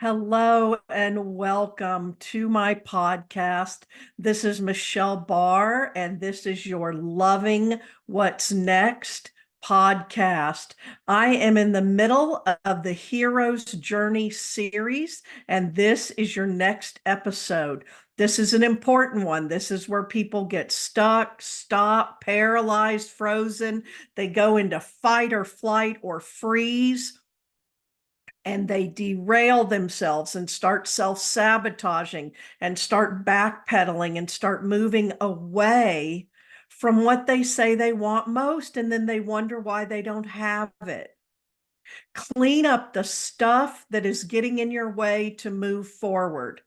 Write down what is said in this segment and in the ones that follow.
Hello and welcome to my podcast. This is Michelle Barr, and this is your Loving What's Next podcast. I am in the middle of the Hero's Journey series, and this is your next episode. This is an important one. This is where people get stuck, stop, paralyzed, frozen. They go into fight or flight or freeze, and they derail themselves and start self-sabotaging and start backpedaling and start moving away from what they say they want most, and then they wonder why they don't have it. Clean up the stuff that is getting in your way to move forward.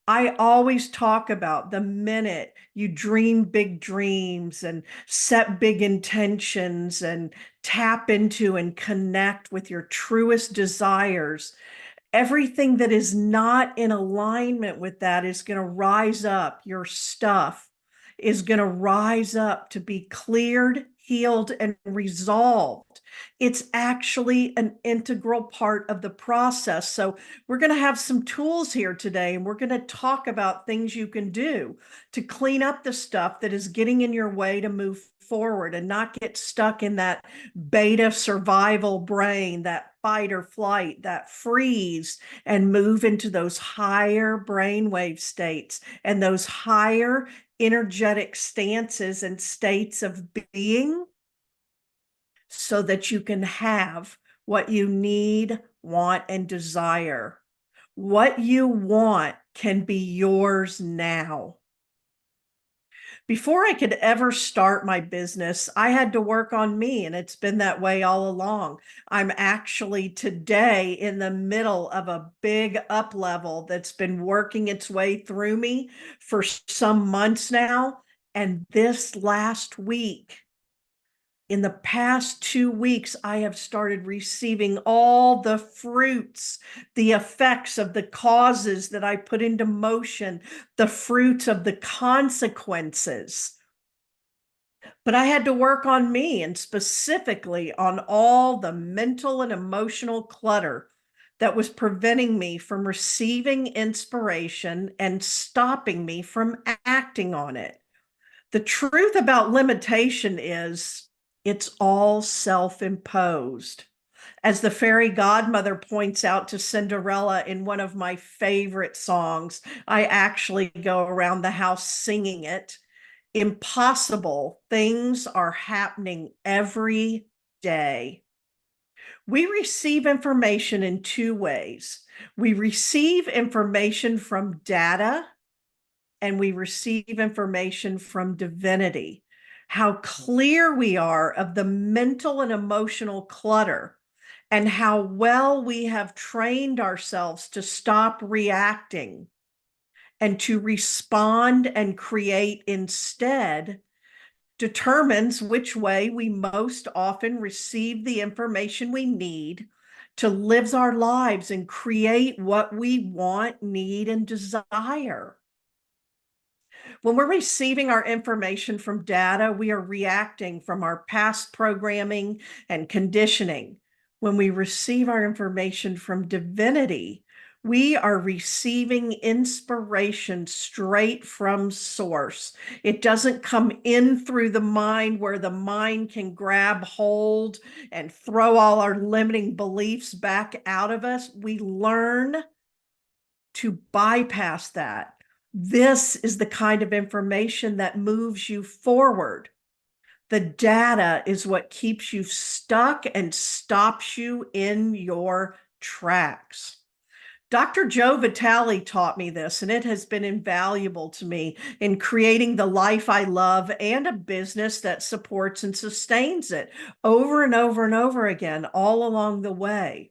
I always talk about the minute you dream big dreams and set big intentions and tap into and connect with your truest desires, everything that is not in alignment with that is going to rise up. Your stuff is going to rise up to be cleared, healed, and resolved. It's actually an integral part of the process. So we're going to have some tools here today, and we're going to talk about things you can do to clean up the stuff that is getting in your way to move forward and not get stuck in that beta survival brain, that fight or flight, that freeze, and move into those higher brainwave states and those higher energetic stances and states of being, so that you can have what you need, want, and desire. What you want can be yours now. Before I could ever start my business, I had to work on me, and it's been that way all along. I'm actually today in the middle of a big up level that's been working its way through me for some months now. And this last week, in the past 2 weeks, I have started receiving all the fruits, the effects of the causes that I put into motion, the fruits of the consequences. But I had to work on me, and specifically on all the mental and emotional clutter that was preventing me from receiving inspiration and stopping me from acting on it. The truth about limitation is it's all self-imposed. As the fairy godmother points out to Cinderella in one of my favorite songs, I actually go around the house singing it. Impossible things are happening every day. We receive information in two ways. We receive information from data, and we receive information from divinity. How clear we are of the mental and emotional clutter, and how well we have trained ourselves to stop reacting and to respond and create instead, determines which way we most often receive the information we need to live our lives and create what we want, need, and desire. When we're receiving our information from data, we are reacting from our past programming and conditioning. When we receive our information from divinity, we are receiving inspiration straight from source. It doesn't come in through the mind, where the mind can grab hold and throw all our limiting beliefs back out of us. We learn to bypass that. This is the kind of information that moves you forward. The data is what keeps you stuck and stops you in your tracks. Dr. Joe Vitale taught me this, and it has been invaluable to me in creating the life I love and a business that supports and sustains it over and over and over again, all along the way.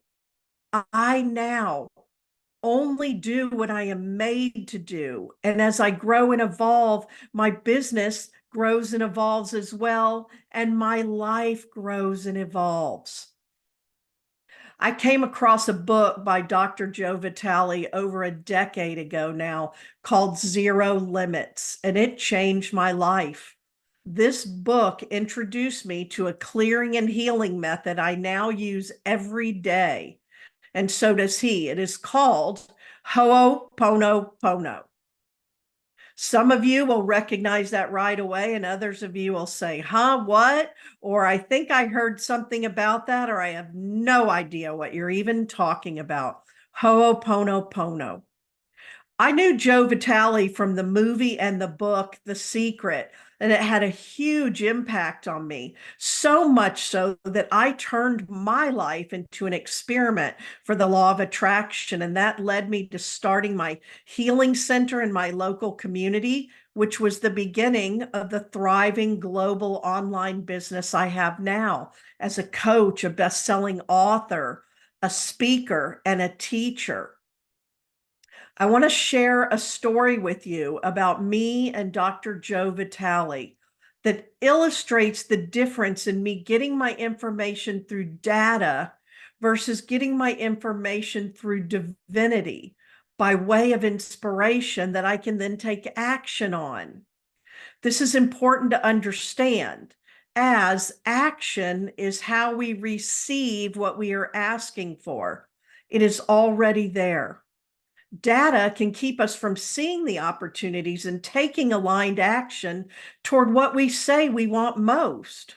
I now only do what I am made to do. And as I grow and evolve, my business grows and evolves as well, and my life grows and evolves. I came across a book by Dr. Joe Vitale over a decade ago now called Zero Limits, and it changed my life. This book introduced me to a clearing and healing method I now use every day. and so does he. It is called Ho'oponopono. Some of you will recognize that right away, and others of you will say, huh, what? Or I think I heard something about that, or I have no idea what you're even talking about. Ho'oponopono. I knew Joe Vitale from the movie and the book, The Secret, and it had a huge impact on me. So much so that I turned my life into an experiment for the law of attraction. And that led me to starting my healing center in my local community, which was the beginning of the thriving global online business I have now as a coach, a best-selling author, a speaker, and a teacher. I want to share a story with you about me and Dr. Joe Vitale that illustrates the difference in me getting my information through data versus getting my information through divinity by way of inspiration that I can then take action on. This is important to understand, as action is how we receive what we are asking for. It is already there. Data can keep us from seeing the opportunities and taking aligned action toward what we say we want most.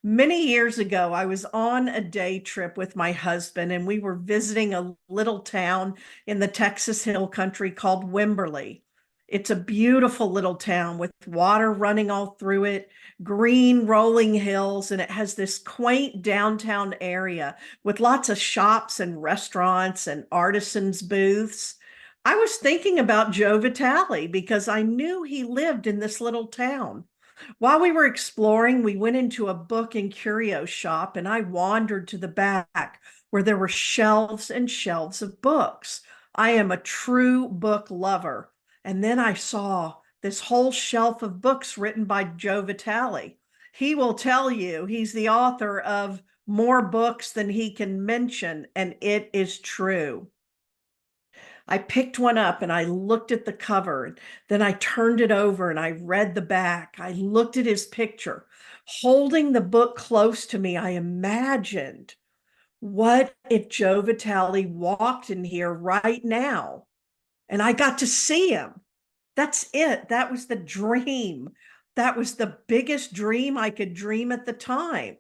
Many years ago, I was on a day trip with my husband, and we were visiting a little town in the Texas Hill Country called Wimberley. It's a beautiful little town with water running all through it, green rolling hills, and it has this quaint downtown area with lots of shops and restaurants and artisans' booths. I was thinking about Joe Vitale because I knew he lived in this little town. While we were exploring, we went into a book and curio shop, and I wandered to the back where there were shelves and shelves of books. I am a true book lover. And then I saw this whole shelf of books written by Joe Vitale. He will tell you he's the author of more books than he can mention, and it is true. I picked one up and I looked at the cover. Then I turned it over and I read the back. I looked at his picture. Holding the book close to me, I imagined, what if Joe Vitale walked in here right now and I got to see him? That's it. That was the dream. That was the biggest dream I could dream at the time.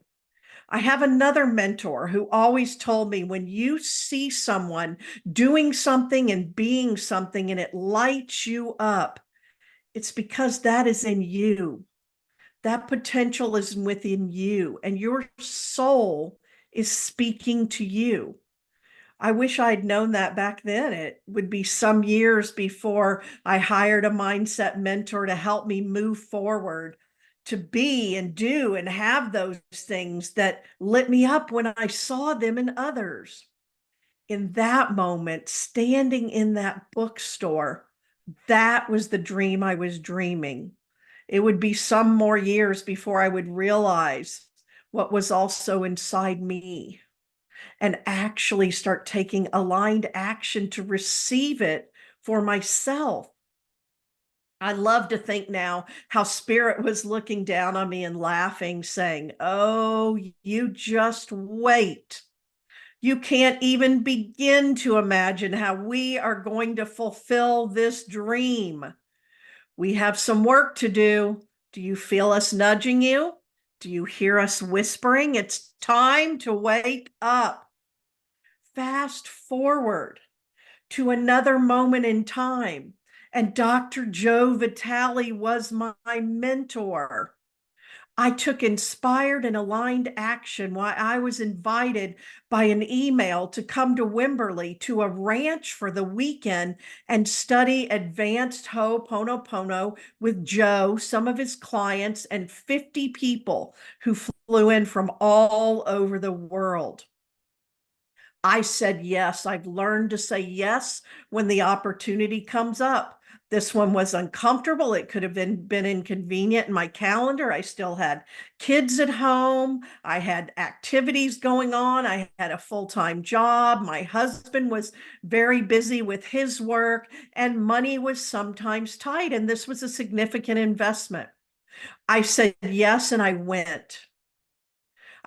I have another mentor who always told me, when you see someone doing something and being something and it lights you up, it's because that is in you. That potential is within you, and your soul is speaking to you. I wish I'd known that back then. It would be some years before I hired a mindset mentor to help me move forward, to be and do and have those things that lit me up when I saw them in others. In that moment, standing in that bookstore, that was the dream I was dreaming. It would be some more years before I would realize what was also inside me and actually start taking aligned action to receive it for myself. I love to think now how Spirit was looking down on me and laughing, saying, oh, you just wait. You can't even begin to imagine how we are going to fulfill this dream. We have some work to do. Do you feel us nudging you? Do you hear us whispering? It's time to wake up. Fast forward to another moment in time, and Dr. Joe Vitale was my mentor. I took inspired and aligned action while I was invited by an email to come to Wimberley to a ranch for the weekend and study advanced Ho'oponopono with Joe, some of his clients, and 50 people who flew in from all over the world. I said yes. I've learned to say yes when the opportunity comes up. This one was uncomfortable. It could have been inconvenient in my calendar. I still had kids at home. I had activities going on. I had a full-time job. My husband was very busy with his work, and money was sometimes tight. And this was a significant investment. I said yes, and I went.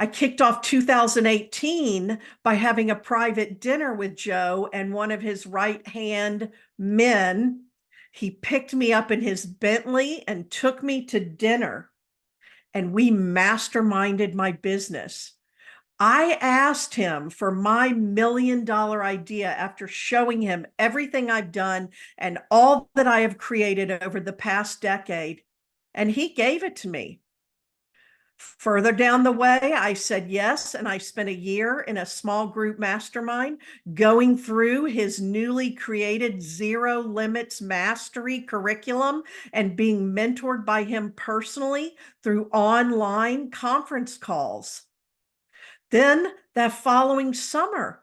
I kicked off 2018 by having a private dinner with Joe and one of his right-hand men. He picked me up in his Bentley and took me to dinner, and we masterminded my business. I asked him for my $1 million idea after showing him everything I've done and all that I have created over the past decade, and he gave it to me. Further down the way, I said yes, and I spent a year in a small group mastermind going through his newly created Zero Limits Mastery curriculum and being mentored by him personally through online conference calls. Then that following summer,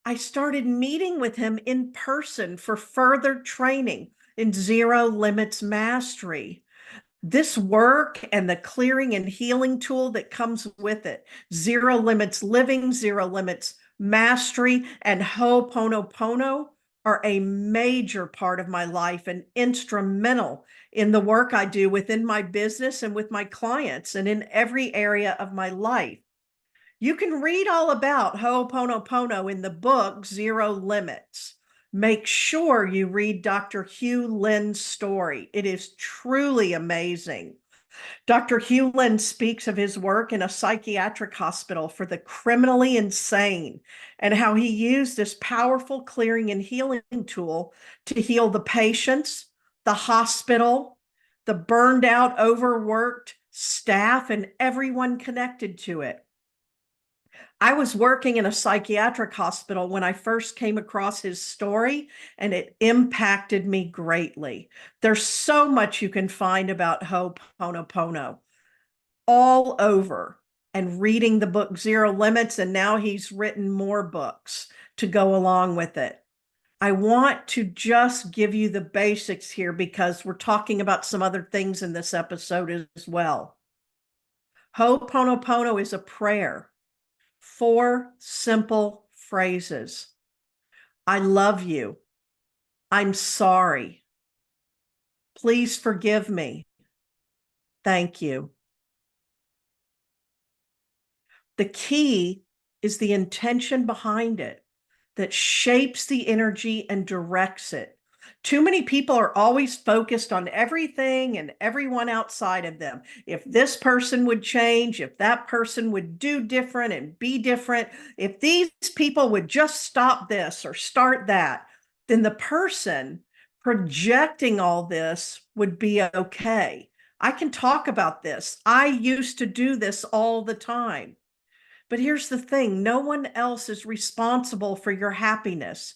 I started meeting with him in person for further training in Zero Limits Mastery. This work and the clearing and healing tool that comes with it, Zero Limits Living, Zero Limits Mastery, and Ho'oponopono are a major part of my life and instrumental in the work I do within my business and with my clients and in every area of my life. You can read all about Ho'oponopono in the book Zero Limits. Make sure you read Dr. Hugh Lin's story. It is truly amazing. Dr. Hugh Lin speaks of his work in a psychiatric hospital for the criminally insane and how he used this powerful clearing and healing tool to heal the patients, the hospital, the burned out, overworked staff, and everyone connected to it. I was working in a psychiatric hospital when I first came across his story, and it impacted me greatly. There's so much you can find about Ho'oponopono all over, and reading the book Zero Limits, and now he's written more books to go along with it. I want to just give you the basics here because we're talking about some other things in this episode as well. Ho'oponopono is a prayer. 4 simple phrases. I love you. I'm sorry. Please forgive me. Thank you. The key is the intention behind it that shapes the energy and directs it. Too many people are always focused on everything and everyone outside of them. If this person would change, if that person would do different and be different, if these people would just stop this or start that, then the person projecting all this would be okay. I can talk about this. I used to do this all the time. But here's the thing, no one else is responsible for your happiness.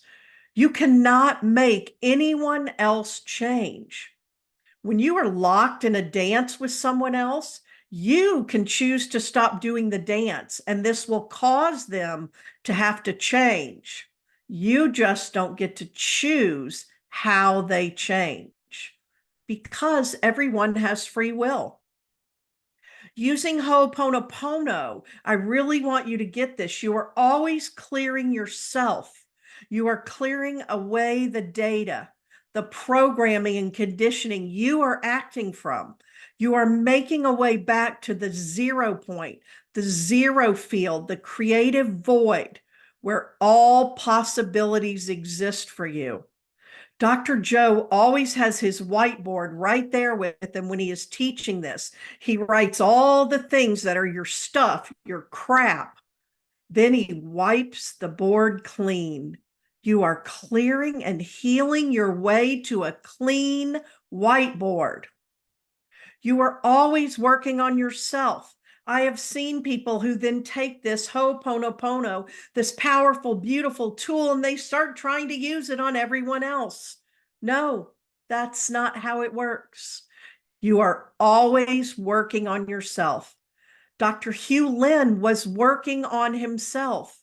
You cannot make anyone else change. When you are locked in a dance with someone else, you can choose to stop doing the dance, and this will cause them to have to change. You just don't get to choose how they change because everyone has free will. Using Ho'oponopono, I really want you to get this. You are always clearing yourself. You are clearing away the data, the programming and conditioning you are acting from. You are making a way back to the 0 point, the zero field, the creative void where all possibilities exist for you. Dr. Joe always has his whiteboard right there with him when he is teaching this. He writes all the things that are your stuff, your crap. Then he wipes the board clean. You are clearing and healing your way to a clean whiteboard. You are always working on yourself. I have seen people who then take this Ho'oponopono, this powerful, beautiful tool, and they start trying to use it on everyone else. No, that's not how it works. You are always working on yourself. Dr. Hugh Lin was working on himself.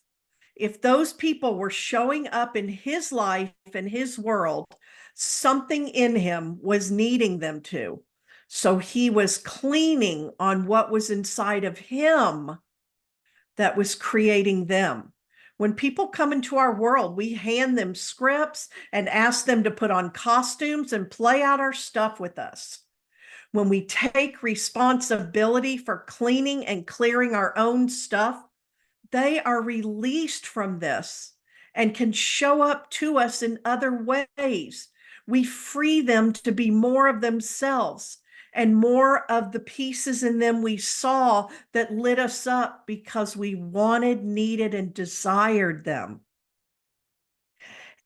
If those people were showing up in his life and his world, something in him was needing them to. So he was cleaning on what was inside of him that was creating them. When people come into our world, we hand them scripts and ask them to put on costumes and play out our stuff with us. When we take responsibility for cleaning and clearing our own stuff, they are released from this and can show up to us in other ways. We free them to be more of themselves and more of the pieces in them we saw that lit us up because we wanted, needed, and desired them.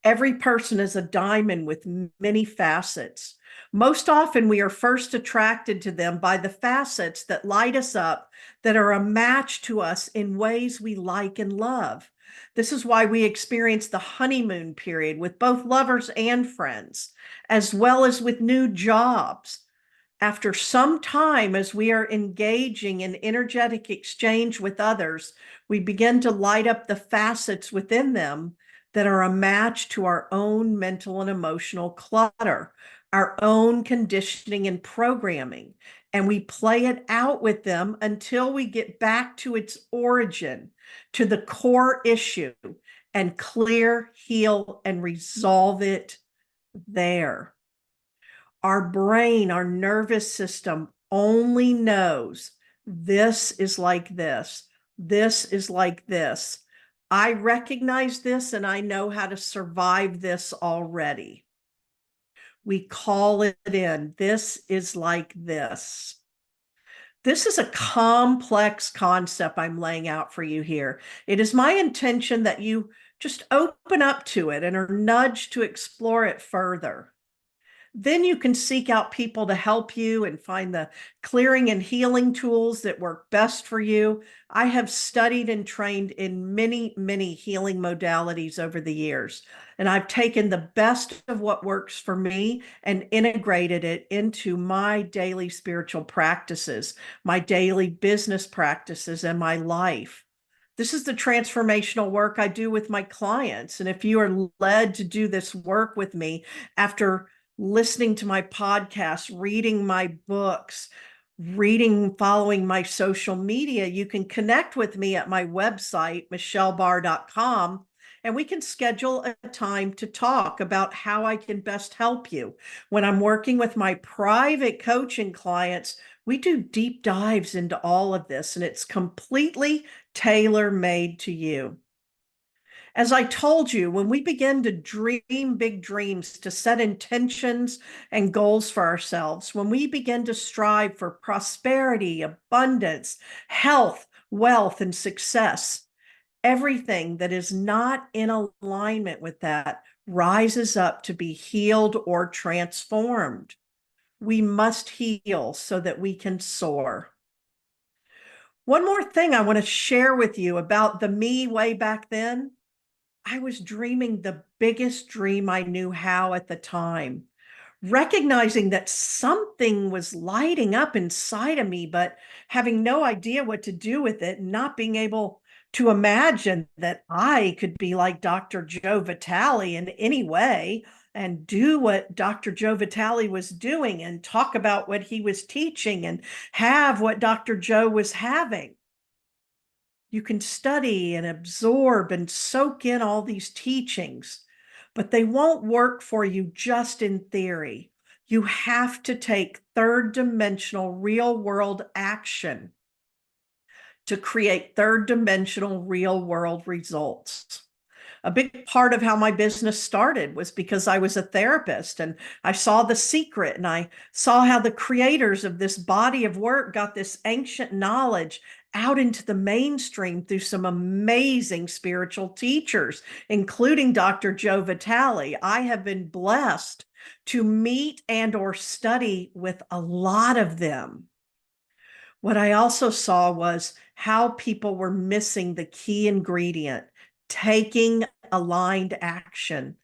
Every person is a diamond with many facets. Most often, we are first attracted to them by the facets that light us up, that are a match to us in ways we like and love. This is why we experience the honeymoon period with both lovers and friends, as well as with new jobs. After some time, as we are engaging in energetic exchange with others, we begin to light up the facets within them that are a match to our own mental and emotional clutter, our own conditioning and programming. And we play it out with them until we get back to its origin, to the core issue, and clear, heal, and resolve it there. Our brain, our nervous system only knows this is like this. This is like this. I recognize this and I know how to survive this already. We call it in. This is like this. This is a complex concept I'm laying out for you here. It is my intention that you just open up to it and are nudged to explore it further. Then you can seek out people to help you and find the clearing and healing tools that work best for you. I have studied and trained in many, many healing modalities over the years, and I've taken the best of what works for me and integrated it into my daily spiritual practices, my daily business practices, and my life. This is the transformational work I do with my clients. And if you are led to do this work with me after listening to my podcast, reading my books, following my social media, you can connect with me at my website, michellebarr.com, and we can schedule a time to talk about how I can best help you. When I'm working with my private coaching clients, we do deep dives into all of this, and it's completely tailor-made to you. As I told you, when we begin to dream big dreams, to set intentions and goals for ourselves, when we begin to strive for prosperity, abundance, health, wealth, and success, everything that is not in alignment with that rises up to be healed or transformed. We must heal so that we can soar. One more thing I want to share with you about the me way back then. I was dreaming the biggest dream I knew how at the time, recognizing that something was lighting up inside of me, but having no idea what to do with it, and not being able to imagine that I could be like Dr. Joe Vitale in any way and do what Dr. Joe Vitale was doing and talk about what he was teaching and have what Dr. Joe was having. You can study and absorb and soak in all these teachings, but they won't work for you just in theory. You have to take third dimensional real world action to create third dimensional real world results. A big part of how my business started was because I was a therapist and I saw The Secret, and I saw how the creators of this body of work got this ancient knowledge out into the mainstream through some amazing spiritual teachers, including Dr. Joe Vitale. I have been blessed to meet and or study with a lot of them. What I also saw was how people were missing the key ingredient, taking aligned action.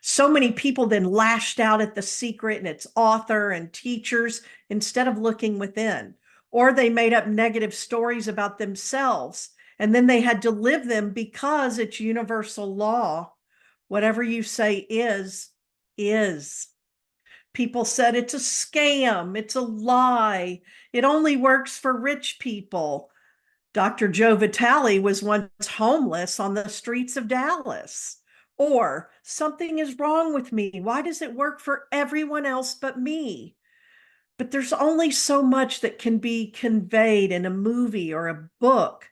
So many people then lashed out at The Secret and its author and teachers instead of looking within. Or they made up negative stories about themselves, and then they had to live them because it's universal law. Whatever you say is, is. People said it's a scam, it's a lie, it only works for rich people. Dr. Joe Vitale was once homeless on the streets of Dallas. Or something is wrong with me. Why does it work for everyone else but me? But there's only so much that can be conveyed in a movie or a book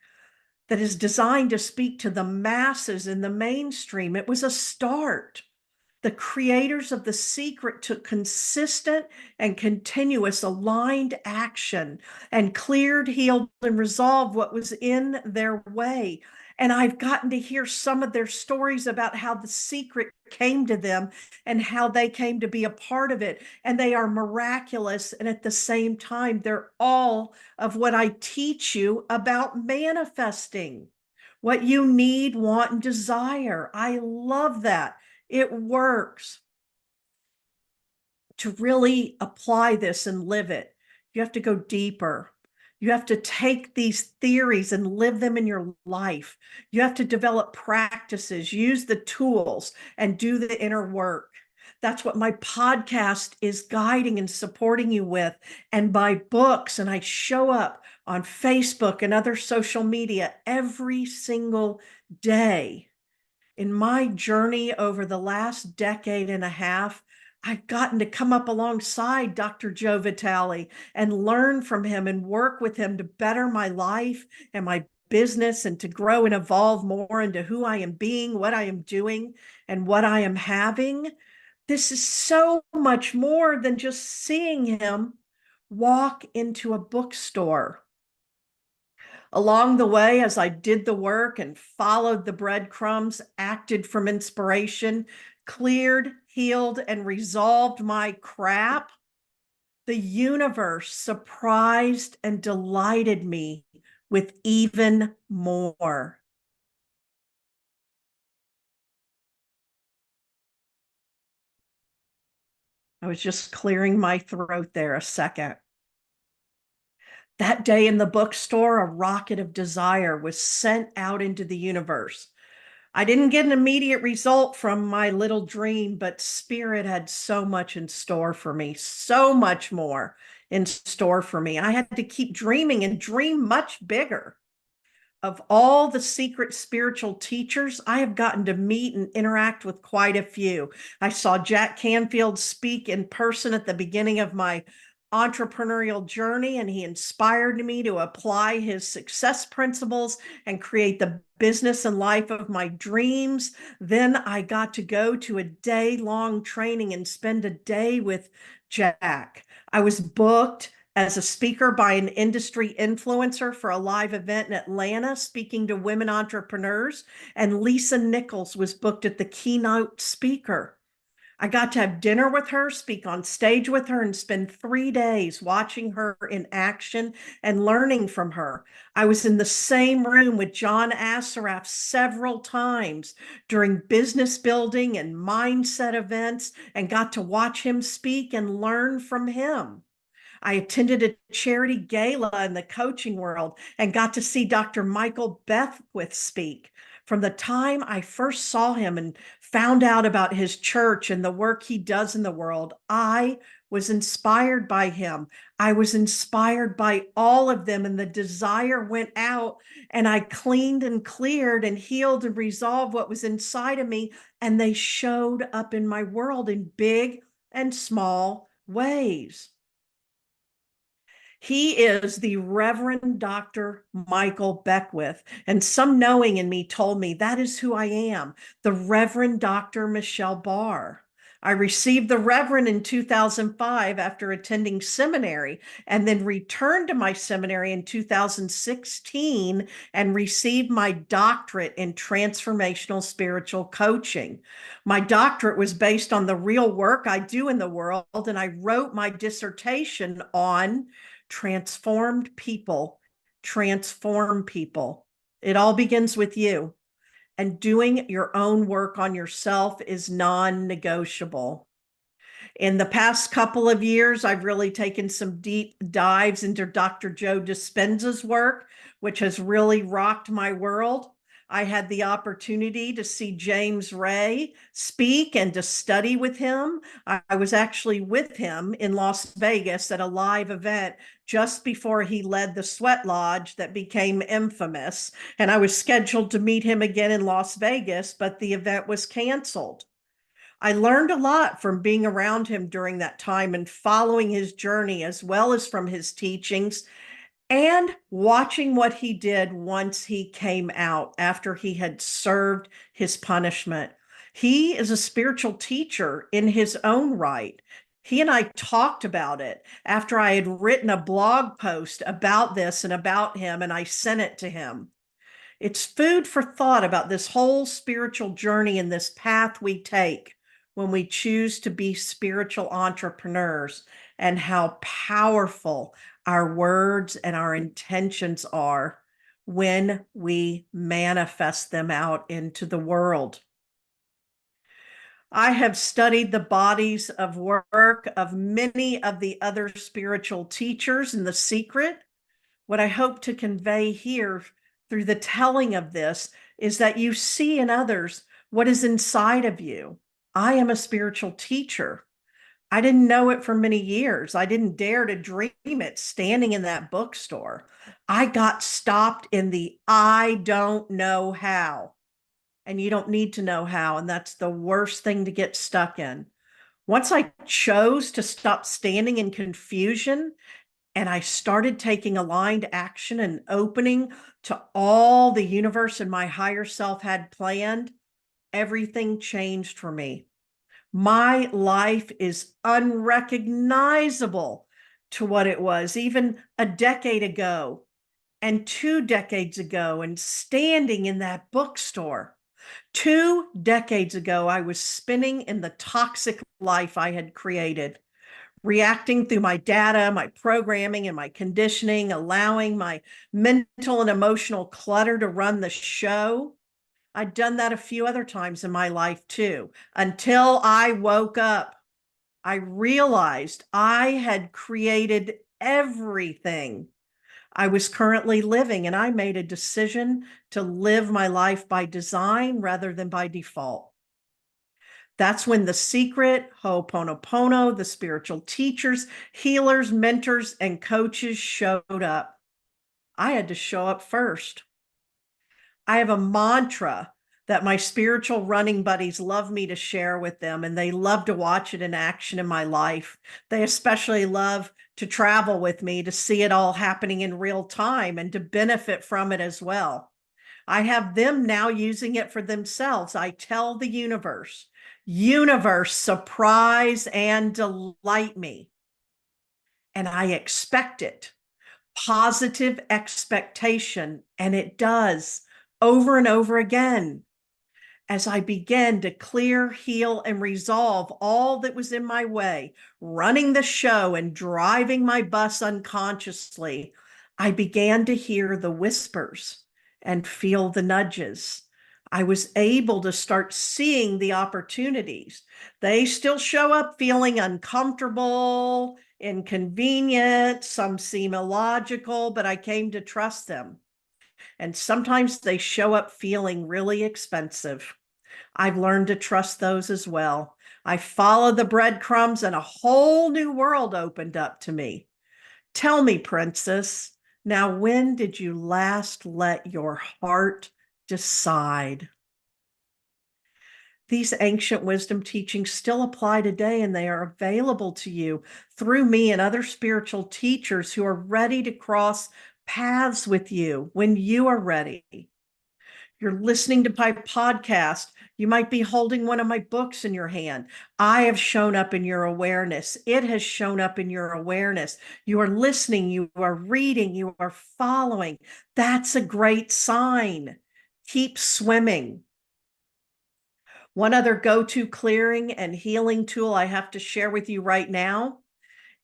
that is designed to speak to the masses in the mainstream. It was a start. The creators of The Secret took consistent and continuous aligned action and cleared, healed, and resolved what was in their way. And I've gotten to hear some of their stories about how The Secret came to them and how they came to be a part of it. And they are miraculous. And at the same time, they're all of what I teach you about manifesting what you need, want, and desire. I love that. It works. To really apply this and live it, you have to go deeper. You have to take these theories and live them in your life. You have to develop practices, use the tools, and do the inner work. That's what my podcast is guiding and supporting you with, and my books. And I show up on Facebook and other social media every single day. In my journey over the last decade and a half, I've gotten to come up alongside Dr. Joe Vitale and learn from him and work with him to better my life and my business and to grow and evolve more into who I am being, what I am doing, and what I am having. This is so much more than just seeing him walk into a bookstore. Along the way, as I did the work and followed the breadcrumbs, acted from inspiration, cleared, healed, and resolved my crap, the universe surprised and delighted me with even more. I was just clearing my throat there a second. That day in the bookstore, a rocket of desire was sent out into the universe. I didn't get an immediate result from my little dream, but Spirit had so much in store for me, so much more in store for me. I had to keep dreaming and dream much bigger. Of all the secret spiritual teachers, I have gotten to meet and interact with quite a few. I saw Jack Canfield speak in person at the beginning of my entrepreneurial journey, and he inspired me to apply his success principles and create the business and life of my dreams. Then I got to go to a day-long training and spend a day with Jack. I was booked as a speaker by an industry influencer for a live event in Atlanta, speaking to women entrepreneurs, and Lisa Nichols was booked at the keynote speaker. I got to have dinner with her, speak on stage with her, and spend 3 days watching her in action and learning from her. I was in the same room with John Assaraf several times during business building and mindset events and got to watch him speak and learn from him. I attended a charity gala in the coaching world and got to see Dr. Michael Beckwith speak. From the time I first saw him and found out about his church and the work he does in the world, I was inspired by him. I was inspired by all of them, and the desire went out, and I cleaned and cleared and healed and resolved what was inside of me, and they showed up in my world in big and small ways. He is the Reverend Dr. Michael Beckwith, and some knowing in me told me that is who I am, the Reverend Dr. Michelle Barr. I received the Reverend in 2005 after attending seminary, and then returned to my seminary in 2016 and received my doctorate in transformational spiritual coaching. My doctorate was based on the real work I do in the world, and I wrote my dissertation on transformed people transform people. It all begins with you, and doing your own work on yourself is non-negotiable. In the past couple of years, I've really taken some deep dives into Dr. Joe Dispenza's work, which has really rocked my world. I had the opportunity to see James Ray speak and to study with him. I was actually with him in Las Vegas at a live event just before he led the sweat lodge that became infamous. And I was scheduled to meet him again in Las Vegas, but the event was canceled. I learned a lot from being around him during that time and following his journey, as well as from his teachings and watching what he did once he came out after he had served his punishment. He is a spiritual teacher in his own right. He and I talked about it after I had written a blog post about this and about him, and I sent it to him. It's food for thought about this whole spiritual journey and this path we take when we choose to be spiritual entrepreneurs, and how powerful our words and our intentions are when we manifest them out into the world. I have studied the bodies of work of many of the other spiritual teachers, and the secret, what I hope to convey here through the telling of this, is that you see in others what is inside of you. I am a spiritual teacher. I didn't know it for many years. I didn't dare to dream it standing in that bookstore. I got stopped in the I don't know how. And you don't need to know how. And that's the worst thing to get stuck in. Once I chose to stop standing in confusion and I started taking aligned action and opening to all the universe and my higher self had planned, everything changed for me. My life is unrecognizable to what it was even a decade ago and 2 decades ago, and standing in that bookstore. 2 decades ago, I was spinning in the toxic life I had created, reacting through my data, my programming, and my conditioning, allowing my mental and emotional clutter to run the show. I'd done that a few other times in my life too, until I woke up. I realized I had created everything I was currently living, and I made a decision to live my life by design rather than by default. That's when the secret, Ho'oponopono, the spiritual teachers, healers, mentors, and coaches showed up. I had to show up first. I have a mantra that my spiritual running buddies love me to share with them, and they love to watch it in action in my life. They especially love to travel with me to see it all happening in real time and to benefit from it as well. I have them now using it for themselves. I tell the universe, surprise and delight me. And I expect it. Positive expectation, and it does over and over again. As I began to clear, heal, and resolve all that was in my way, running the show and driving my bus unconsciously, I began to hear the whispers and feel the nudges. I was able to start seeing the opportunities. They still show up feeling uncomfortable, inconvenient, some seem illogical, but I came to trust them. And sometimes they show up feeling really expensive. I've learned to trust those as well. I followed the breadcrumbs and a whole new world opened up to me. Tell me, princess, now when did you last let your heart decide? These ancient wisdom teachings still apply today, and they are available to you through me and other spiritual teachers who are ready to cross paths with you when you are ready. You're listening to my podcast. You might be holding one of my books in your hand. I have shown up in your awareness. It has shown up in your awareness. You are listening, you are reading, you are following. That's a great sign. Keep swimming. One other go-to clearing and healing tool I have to share with you right now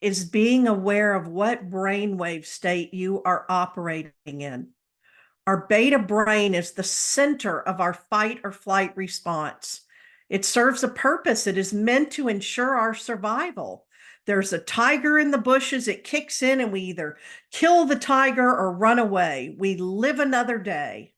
is being aware of what brainwave state you are operating in. Our beta brain is the center of our fight or flight response. It serves a purpose. It is meant to ensure our survival. There's a tiger in the bushes, it kicks in, and we either kill the tiger or run away. We live another day.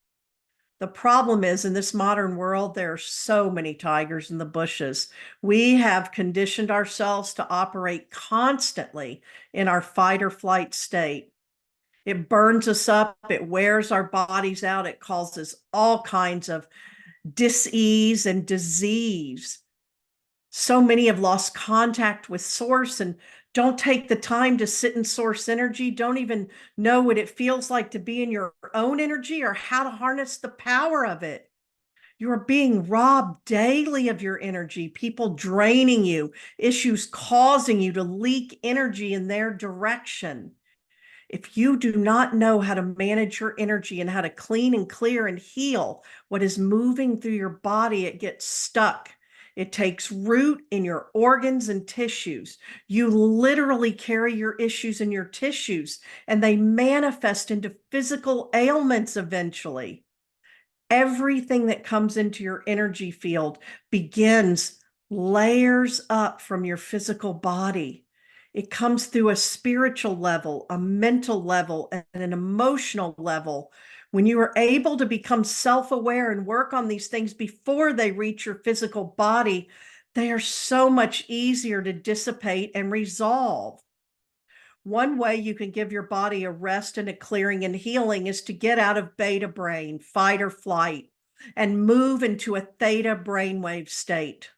The problem is, in this modern world, there are so many tigers in the bushes. We have conditioned ourselves to operate constantly in our fight or flight state. It burns us up, it wears our bodies out, it causes all kinds of dis-ease and disease. So many have lost contact with source and don't take the time to sit in source energy, don't even know what it feels like to be in your own energy or how to harness the power of it. You're being robbed daily of your energy, people draining you, issues causing you to leak energy in their direction. If you do not know how to manage your energy and how to clean and clear and heal what is moving through your body, it gets stuck. It takes root in your organs and tissues. You literally carry your issues in your tissues, and they manifest into physical ailments eventually. Everything that comes into your energy field begins layers up from your physical body. It comes through a spiritual level, a mental level, and an emotional level. When you are able to become self-aware and work on these things before they reach your physical body, they are so much easier to dissipate and resolve. One way you can give your body a rest and a clearing and healing is to get out of beta brain, fight or flight, and move into a theta brainwave state.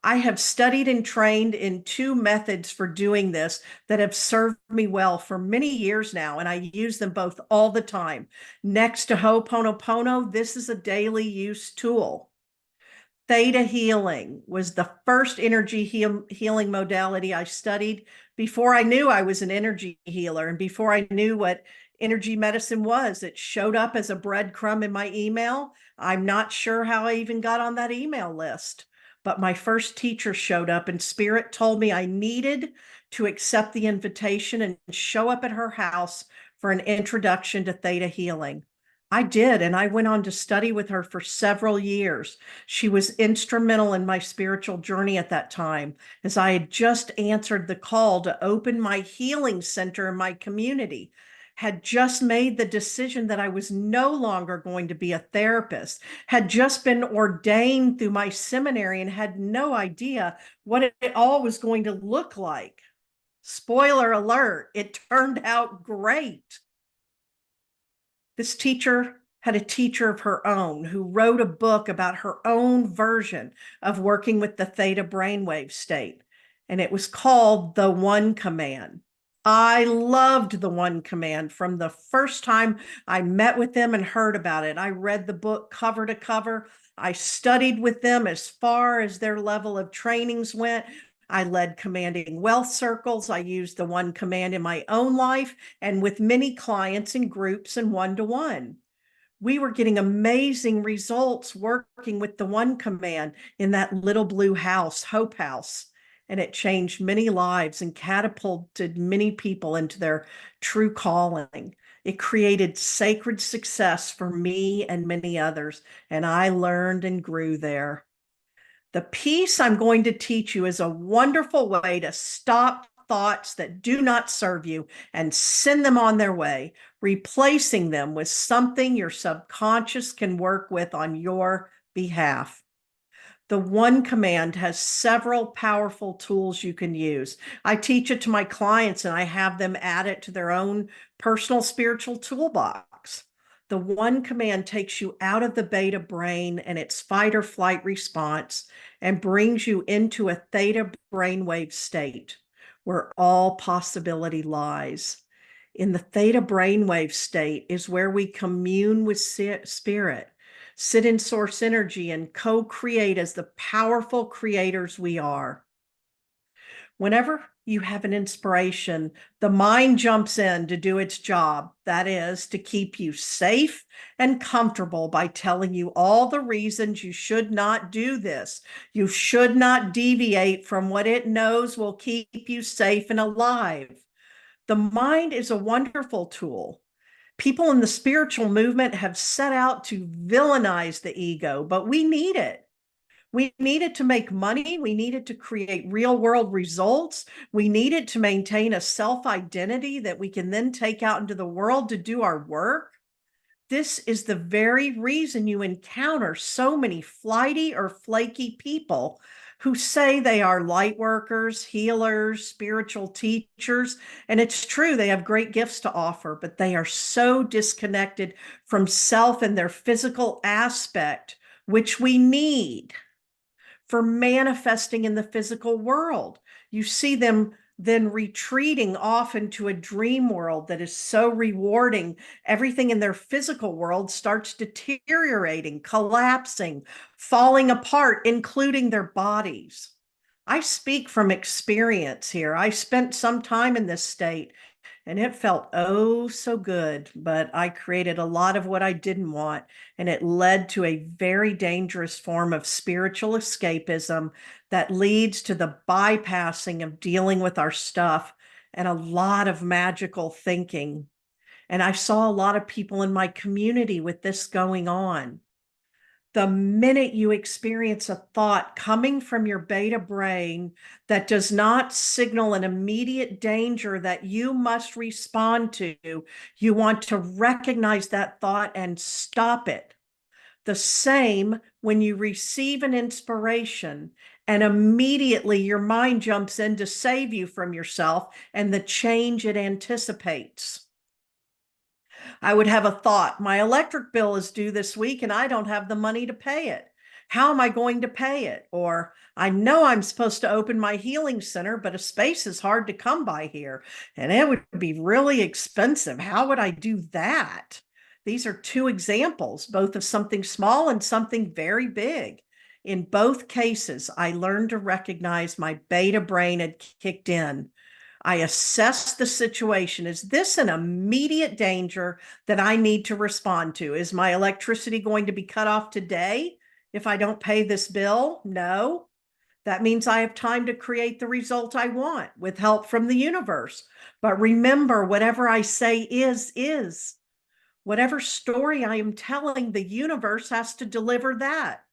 I have studied and trained in two methods for doing this that have served me well for many years now, and I use them both all the time. Next to Ho'oponopono, this is a daily use tool. Theta healing was the first energy healing modality I studied before I knew I was an energy healer and before I knew what energy medicine was. It showed up as a breadcrumb in my email. I'm not sure how I even got on that email list, but my first teacher showed up and Spirit told me I needed to accept the invitation and show up at her house for an introduction to Theta healing. I did, and I went on to study with her for several years. She was instrumental in my spiritual journey at that time, as I had just answered the call to open my healing center in my community, had just made the decision that I was no longer going to be a therapist, had just been ordained through my seminary and had no idea what it all was going to look like. Spoiler alert, it turned out great. This teacher had a teacher of her own who wrote a book about her own version of working with the theta brainwave state, and it was called The One Command. I loved The One Command from the first time I met with them and heard about it. I read the book cover to cover. I studied with them as far as their level of trainings went. I led commanding wealth circles. I used the One Command in my own life and with many clients in groups and one-to-one. We were getting amazing results working with the One Command in that little blue house, Hope House. And it changed many lives and catapulted many people into their true calling. It created sacred success for me and many others. And I learned and grew there. The piece I'm going to teach you is a wonderful way to stop thoughts that do not serve you and send them on their way, replacing them with something your subconscious can work with on your behalf. The One Command has several powerful tools you can use. I teach it to my clients and I have them add it to their own personal spiritual toolbox. The One Command takes you out of the beta brain and its fight or flight response and brings you into a theta brainwave state where all possibility lies. In the theta brainwave state is where we commune with spirit, sit in source energy, and co-create as the powerful creators we are. Whenever you have an inspiration, the mind jumps in to do its job. That is, to keep you safe and comfortable by telling you all the reasons you should not do this. You should not deviate from what it knows will keep you safe and alive. The mind is a wonderful tool. People in the spiritual movement have set out to villainize the ego, but we need it. We need it to make money. We need it to create real world results. We need it to maintain a self-identity that we can then take out into the world to do our work. This is the very reason you encounter so many flighty or flaky people who say they are light workers, healers, spiritual teachers. And it's true, they have great gifts to offer, but they are so disconnected from self and their physical aspect, which we need. for manifesting in the physical world. You see them then retreating off into a dream world that is so rewarding. Everything in their physical world starts deteriorating, collapsing, falling apart, including their bodies. I speak from experience here. I spent some time in this state and it felt oh so good, but I created a lot of what I didn't want, and it led to a very dangerous form of spiritual escapism that leads to the bypassing of dealing with our stuff and a lot of magical thinking. And I saw a lot of people in my community with this going on. The minute you experience a thought coming from your beta brain that does not signal an immediate danger that you must respond to, you want to recognize that thought and stop it. The same when you receive an inspiration and immediately your mind jumps in to save you from yourself and the change it anticipates. I would have a thought, my electric bill is due this week and I don't have the money to pay it. How am I going to pay it? Or I know I'm supposed to open my healing center, but a space is hard to come by here and it would be really expensive. How would I do that? These are two examples, both of something small and something very big. In both cases, I learned to recognize my beta brain had kicked in. I assess the situation. Is this an immediate danger that I need to respond to? Is my electricity going to be cut off today if I don't pay this bill? No. That means I have time to create the result I want with help from the universe. But remember, whatever I say is. Whatever story I am telling, the universe has to deliver that.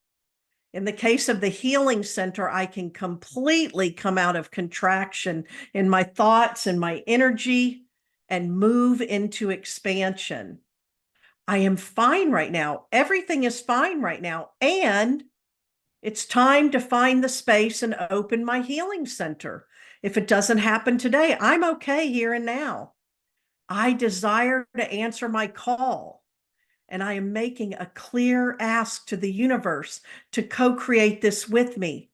In the case of the healing center, I can completely come out of contraction in my thoughts and my energy and move into expansion. I am fine right now. Everything is fine right now. And it's time to find the space and open my healing center. If it doesn't happen today, I'm okay here and now. I desire to answer my call. And I am making a clear ask to the universe to co-create this with me.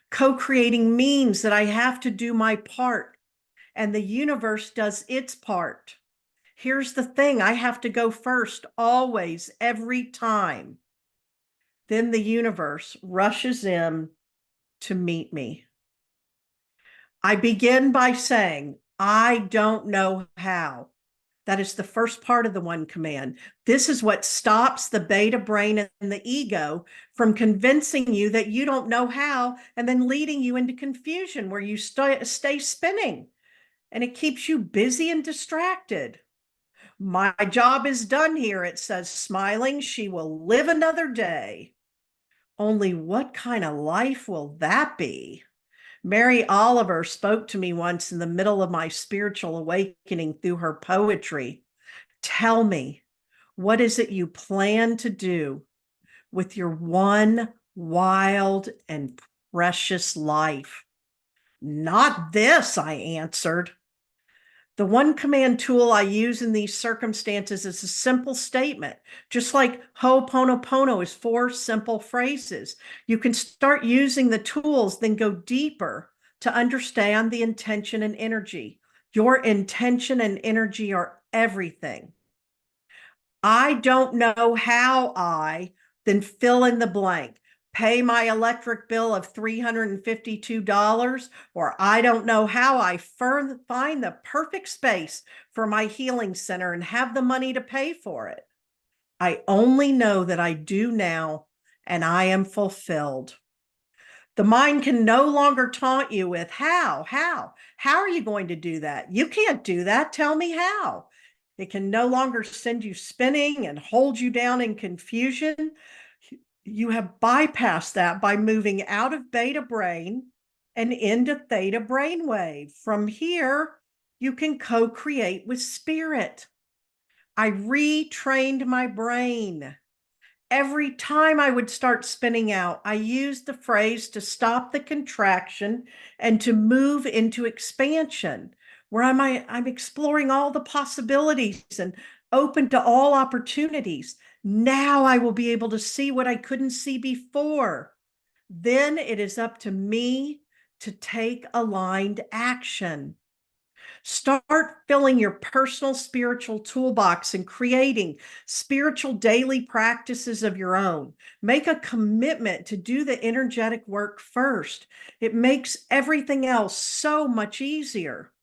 Co-creating means that I have to do my part and the universe does its part. Here's the thing, I have to go first, always, every time. Then the universe rushes in to meet me. I begin by saying, I don't know how. That is the first part of the one command. This is what stops the beta brain and the ego from convincing you that you don't know how and then leading you into confusion where you stay spinning and it keeps you busy and distracted. My job is done here, it says, smiling. She will live another day. Only what kind of life will that be? Mary Oliver spoke to me once in the middle of my spiritual awakening through her poetry. Tell me, what is it you plan to do with your one wild and precious life? Not this, I answered. The one command tool I use in these circumstances is a simple statement, just like Ho'oponopono is 4 simple phrases. You can start using the tools, then go deeper to understand the intention and energy. Your intention and energy are everything. I don't know how then fill in the blank. Pay my electric bill of $352, or I don't know how I find the perfect space for my healing center and have the money to pay for it. I only know that I do now, and I am fulfilled. The mind can no longer taunt you with how are you going to do that? You can't do that. Tell me how. It can no longer send you spinning and hold you down in confusion. You have bypassed that by moving out of beta brain and into theta brainwave. From here, you can co-create with spirit. I retrained my brain. Every time I would start spinning out, I used the phrase to stop the contraction and to move into expansion, where I'm exploring all the possibilities and open to all opportunities. Now I will be able to see what I couldn't see before. Then it is up to me to take aligned action. Start filling your personal spiritual toolbox and creating spiritual daily practices of your own. Make a commitment to do the energetic work first. It makes everything else so much easier.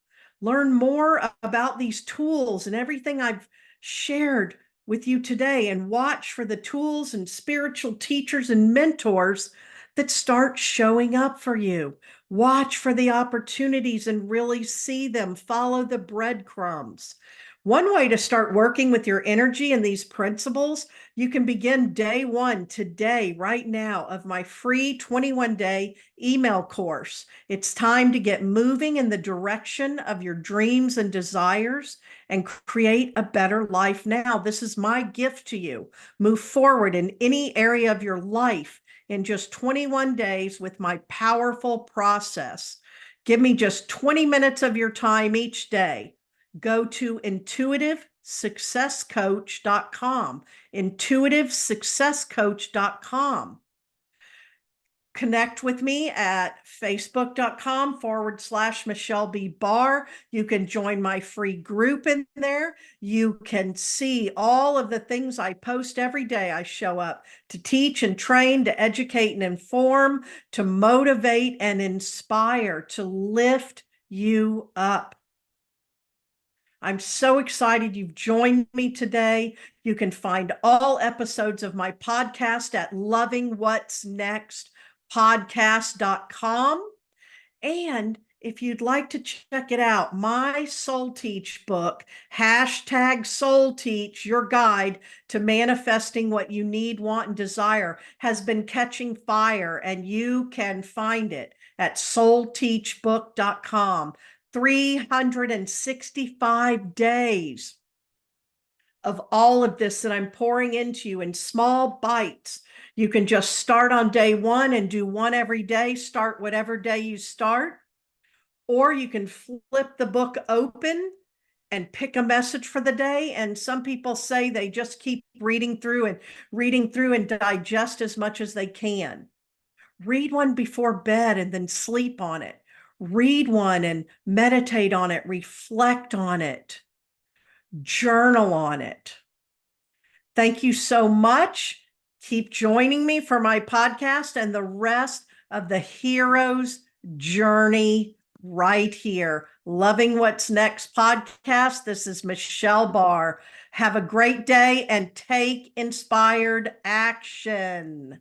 Learn more about these tools and everything I've shared with you today, and watch for the tools and spiritual teachers and mentors that start showing up for you. Watch for the opportunities and really see them. Follow the breadcrumbs. One way to start working with your energy and these principles, you can begin day one today, right now, of my free 21-day email course. It's time to get moving in the direction of your dreams and desires and create a better life now. This is my gift to you. Move forward in any area of your life in just 21 days with my powerful process. Give me just 20 minutes of your time each day. Go to intuitivesuccesscoach.com, intuitivesuccesscoach.com. Connect with me at facebook.com/Michelle B. Barr. You can join my free group in there. You can see all of the things I post every day. I show up to teach and train, to educate and inform, to motivate and inspire, to lift you up. I'm so excited you've joined me today. You can find all episodes of my podcast at lovingwhatsnextpodcast.com. And if you'd like to check it out, my Soul Teach book, #Soul Teach, your guide to manifesting what you need, want, and desire, has been catching fire, and you can find it at soulteachbook.com. 365 days of all of this that I'm pouring into you in small bites. You can just start on day one and do one every day. Start whatever day you start. Or you can flip the book open and pick a message for the day. And some people say they just keep reading through and digest as much as they can. Read one before bed and then sleep on it. Read one and meditate on it, reflect on it, journal on it. Thank you so much. Keep joining me for my podcast and the rest of the hero's journey right here. Loving What's Next podcast. This is Michelle Barr. Have a great day and take inspired action.